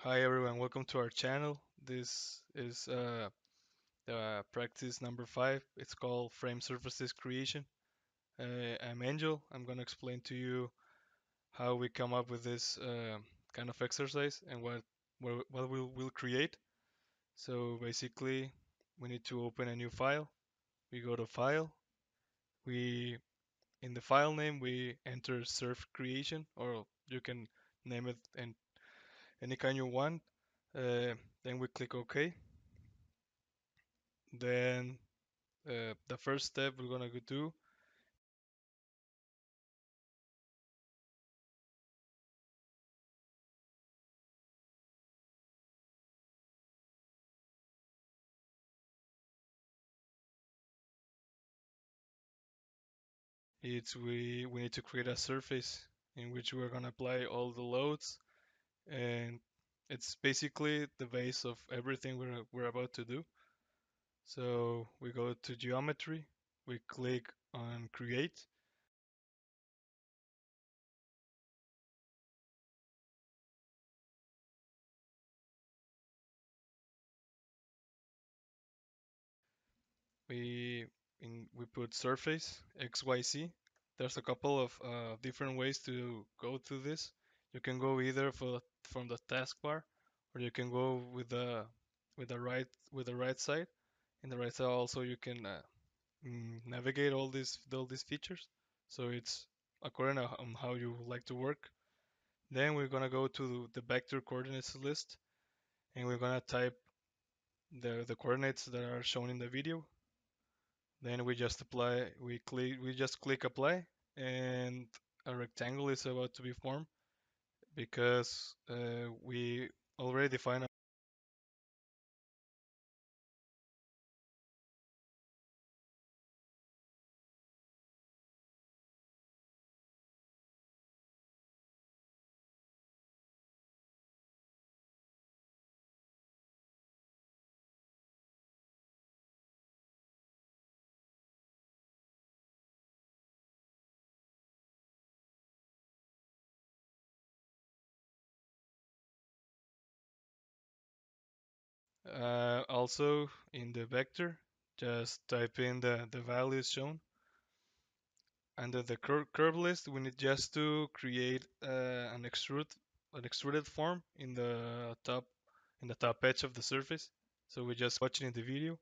Hi everyone, welcome to our channel. This is the practice number 5. It's called frame surfaces creation. I'm Angel. I'm gonna explain to you how we come up with this kind of exercise and what we'll create. So basically, we need to open a new file. We go to File. We In the file name we enter surf creation, or you can name it in any kind you want. Then we click OK. Then the first step we're gonna do is we need to create a surface in which we're gonna apply all the loads, and it's basically the base of everything we're about to do. So we go to geometry, we click on create. We put surface XYZ. There's a couple of different ways to go through this. You can go either from the taskbar, or you can go with the right side. In the right side also you can navigate all these features. So it's according to how you like to work. Then we're gonna go to the vector coordinates list, and we're gonna type the coordinates that are shown in the video. Then we just click apply, and a rectangle is about to be formed because we already defined a also in the vector, just type in the values shown. Under the curve list, we need just to create an extruded form in the top edge of the surface. So we just watching in the video,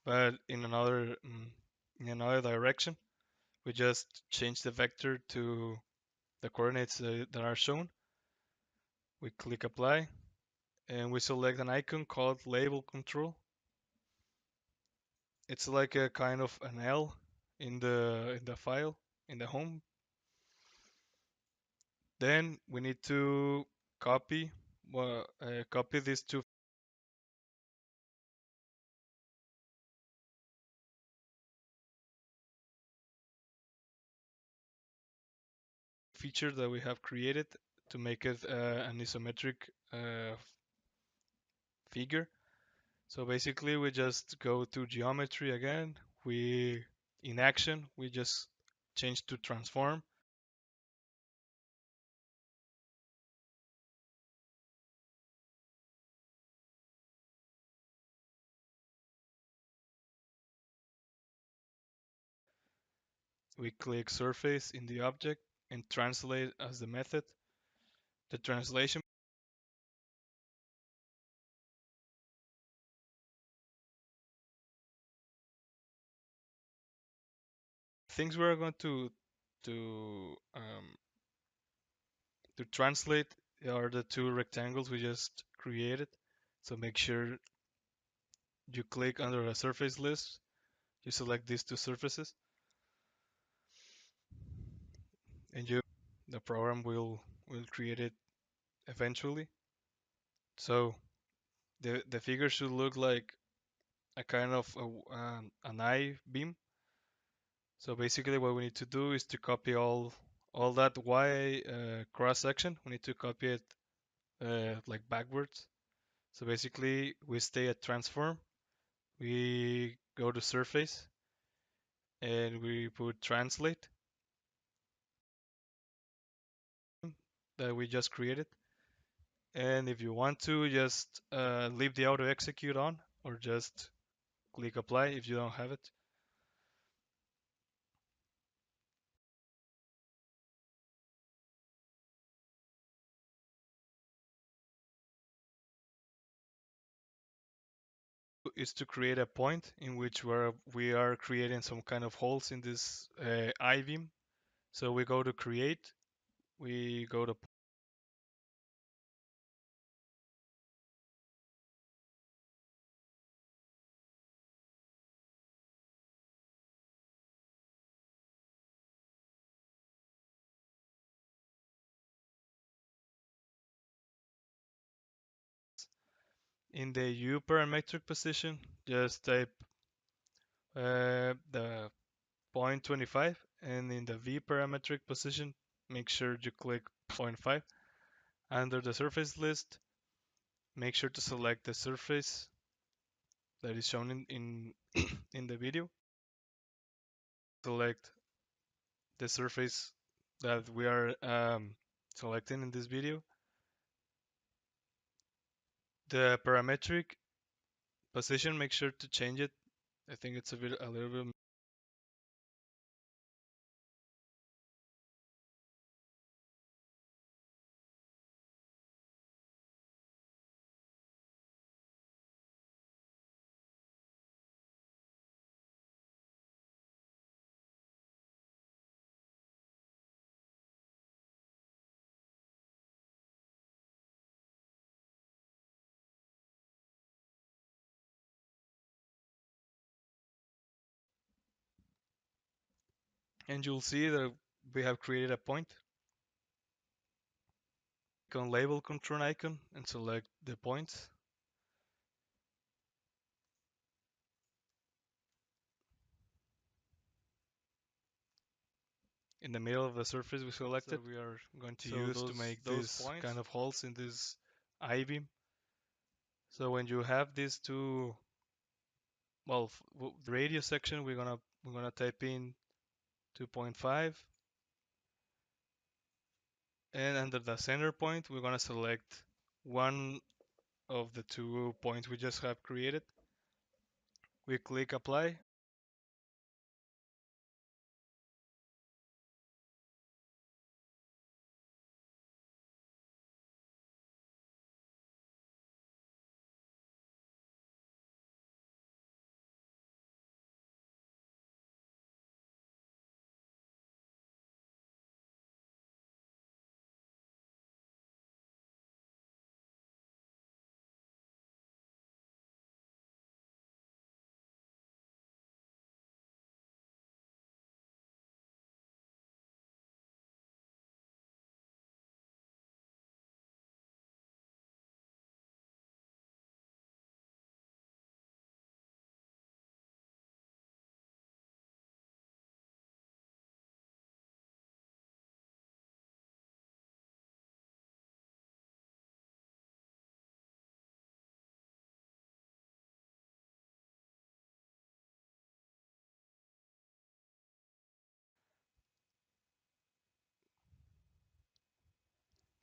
but in another direction. We just change the vector to the coordinates that are shown. We click apply, and we select an icon called label control. It's like a kind of an L in the file in the home. Then we need to copy copy these two features that we have created to make it an isometric uh, figure. So basically, we just go to geometry again. We In action, we just change to transform. We click surface in the object and translate as the method. The translation things we're going to um, to translate are the two rectangles we just created. So make sure you click under a surface list. You select these two surfaces, and the program will create it eventually. So the figure should look like a kind of an I beam. So basically, what we need to do is to copy all that Y cross section. We need to copy it like backwards. So basically, we stay at transform. We go to surface and we put translate that we just created. And if you want to, just leave the auto execute on, or just click apply if you don't have it. Is to create a point in which we are creating some kind of holes in this I-beam. So we go to create, we go to in the U parametric position, just type the 0.25, and in the V parametric position, make sure you click 0.5. Under the surface list, make sure to select the surface that is shown in the video. Select the surface that we are selecting in this video. The parametric position, make sure to change it. I think it's a little bit. And you'll see that we have created a point. Click on label control icon and select the points. In the middle of the surface we selected, we are going to use to make these kind of holes in this I-beam. So when you have these two, well, the radius section, we're gonna type in 2.5, and under the center point, we're gonna select one of the 2 points we just have created. We click apply.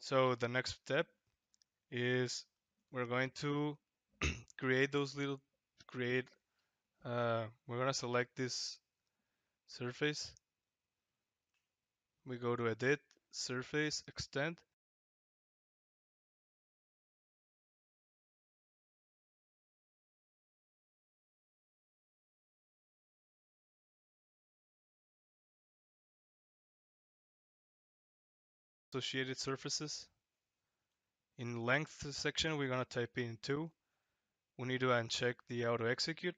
So the next step is we're going to create those little create we're going to select this surface. We go to edit, surface, extend. Associated surfaces. In length section, we're going to type in 2. We need to uncheck the auto execute.